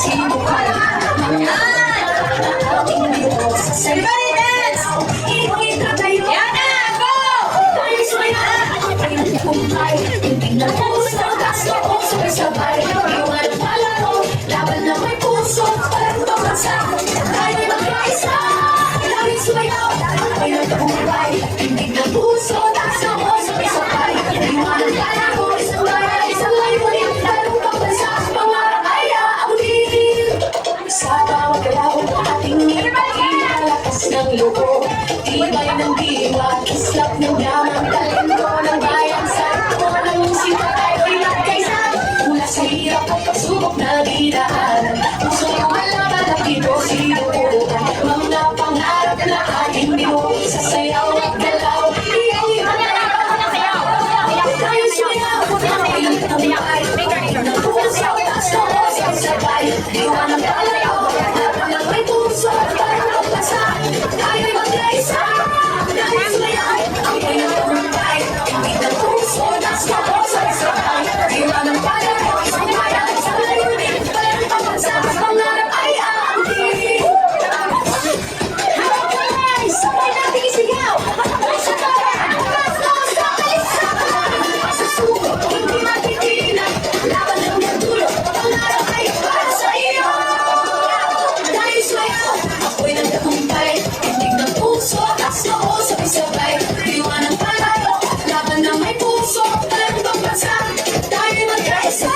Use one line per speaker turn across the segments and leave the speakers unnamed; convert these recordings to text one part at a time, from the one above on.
sino kaya everybody dance! Ipakita tayo! Yan na! Go! Tayo sumaya! Tayo kumpay! Tindig na puso! Taas na po sabay-sabay! Iwan ang palaro! Laban na may puso! Walang pagbansa! Tayo magkaisa! Tayo sumayaw! Tayo kumpay! Tindig na puso! Taas na po sabay-sabay! Iwan ang palaro! Isang bayan! Isang layunin! Lalong pagbansa! Pangarap ay aabutin! Sa bawat galaw ating lakas ng loob, tibay ng diwa, kislap ng damang talento ng bayan sa ito ng musika tayo'y nagkaisa. Mula sa hirap at pagsubok na dinaanan, puso yung malaman at dito sinubukan. Mga pangarap na ating binuo, sa sayaw at galaw, iiwan na tayo sumayaw, tayo tumay, ng puso, taas na puso, sabay, iwan ang galaw, laban ng may puso, parang magpasa, tayo'y magkaisa, tayo sumayaw, ang pinagkamuntay, hindi ng puso, taas na puso, sabay, iwan ang galaw, isang bayan, isang layunin, parang pagbansa, pangarap ay aabutin. Sabay natin isigaw, sa bayan, pasto sa kalisa, sa suko, hindi matitinag, laban ng magdulo, pangarap ay para sa iyo. Tayo sumayaw, ako'y nagtagumpay, tindig ng puso, taas na o sabay-sabay, iwan ang palaro, laban ng may puso, walang pagbansa, tayo magkaisa,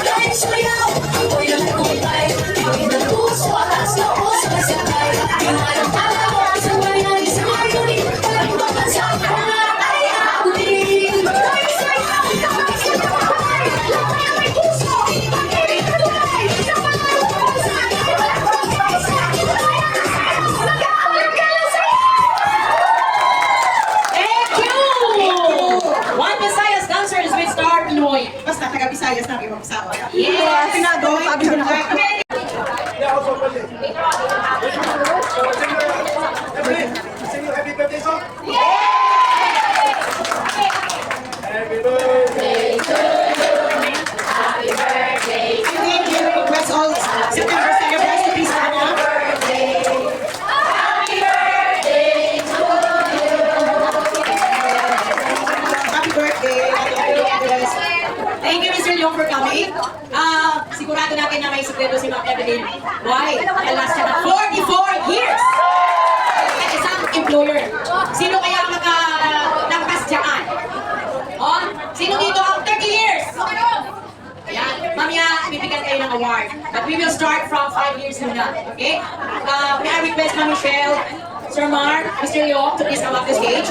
tayo sumayaw, ako'y nagtagumpay, tindig ng puso, taas na o sabay-sabay, iwan ang palaro, isang bayan, isang layunin, walang pagbansa, pangarap ay aabutin. Tayo sumayaw, tayo sumayaw, laban ng may puso, pag-ibig na tunay, sa pangarap ko, sa akin, walang pagbansa, mag-aalam ka lang sa'yo.
Thank you! One Visayas dancers with Star Pinoy.
Basta taga-Visayas na kayo mag-usawa.
Yes!
Pinado, pag yun na.
Happy birthday song?
Thank you. Request all September celebrants to please stand up. Happy birthday.
Thank you, Mr. Leong, for coming. Sigurado natin na may sekreto si Ma'am Evelyn. Why? Dahil last siya na 44 years! At isang employer. Sino kaya ang nakalampas dyan? Oh, sino dito ang 30 years? Ayan, mamaya bibigyan kayo ng award. But we will start from 5 years muna. Okay? May I request Ma'am Michelle, Sir Mark, Mr. Leong to please come up the stage.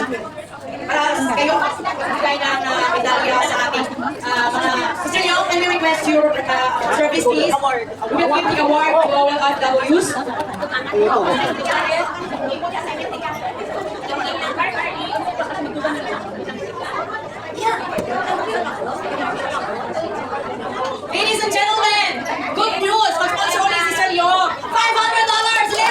Para kayo magbigay ng medalya sa ating mga... Mr. Leong, can we request your service please? We will give the award to all OFWs. Ladies and gentlemen, good news! Mag-sponsor ulit si Sir Leong. $500!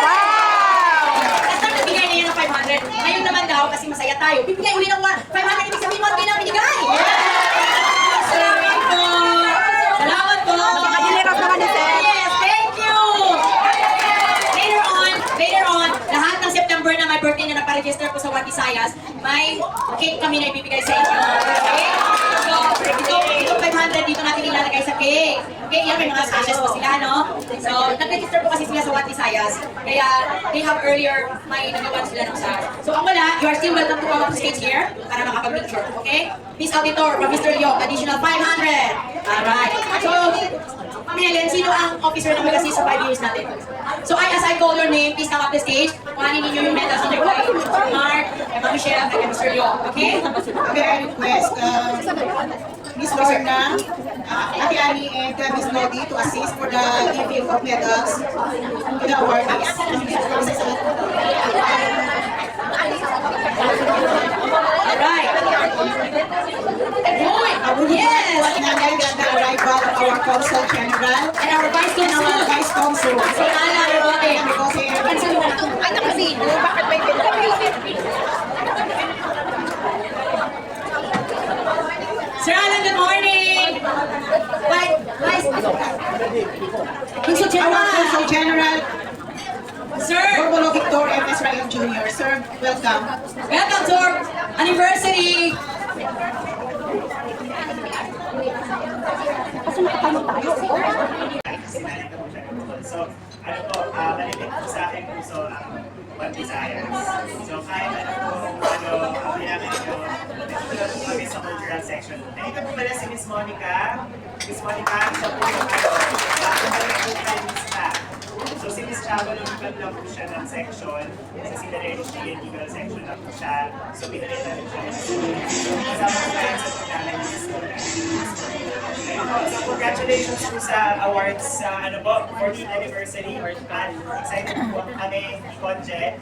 Wow! Last time nagbigay na yun ng 500. Ngayon naman daw, kasi masaya tayo, bibigay ulit ng 500. Ibig sabihin, 1K na binigay! Salamat po! Salamat po!
Nakadilirap naman ni Sir.
Yes, thank you! Later on, lahat ng September na may birthday na naparegister po sa One Visayas, may cake kami na ibibigay sa inyo. Okay? So, itong 500 dito natin ilalagay sa cake. Okay, yan may mga sashes po sila, no? So, nag-register po kasi sila sa One Visayas. Kaya, they have earlier, may nagawan sila ng sash. So, ang wala, you are still welcome to come up to stage here para makapag-picture, okay? Please, auditor, from Mr. Leong, additional 500. Alright. So, Ma'am Helen, sino ang officer na mag-assist sa 5 years natin? So, as I call your name, please come up the stage. Kuhanin ninyo yung medals on your way. Mark, Ma'am Michelle, and Mr. Leong, okay?
May I request Miss Lorna, Ate Annie, and Miss Lodi to assist for the giving of medals to the awardees.
Alright. Yes!
The arrival of our Consul General
And our Vice
and our
Consul.
Vice Consul.
Si Ana Robote.
Ay, nakasino. Bakit may
Sir Alan, good morning! Vice Consul
Our
General.
Consul General,
Sir,
Borbolo Victor M.S. Ryan Jr. Sir, welcome.
welcome to our anniversary.
Sinali na po siya ng tungkol. So, ano po, malimit po sa akin puso ang One Visayas. So, kahit ano po, kailangan nyo, nagtutulog po kami sa cultural section. Nandito po pala si Miss Monica. Miss Monica, siya po yung bumalik po kay Miss Ta. So, si Miss Chavo, lumipat lang po siya ng section. Sa Sinarelli and Legal section lang po siya. So, pinalitan rin siya. So, kasama po tayo sa pagkalan ni Miss Monica. So, congratulations po sa awards sa 14th anniversary or excited po kami ni Conje,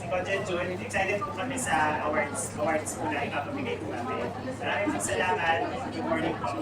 si Conje June. Excited po kami sa awards po na ipapamigay po kami. Maraming po salamat. Good morning po.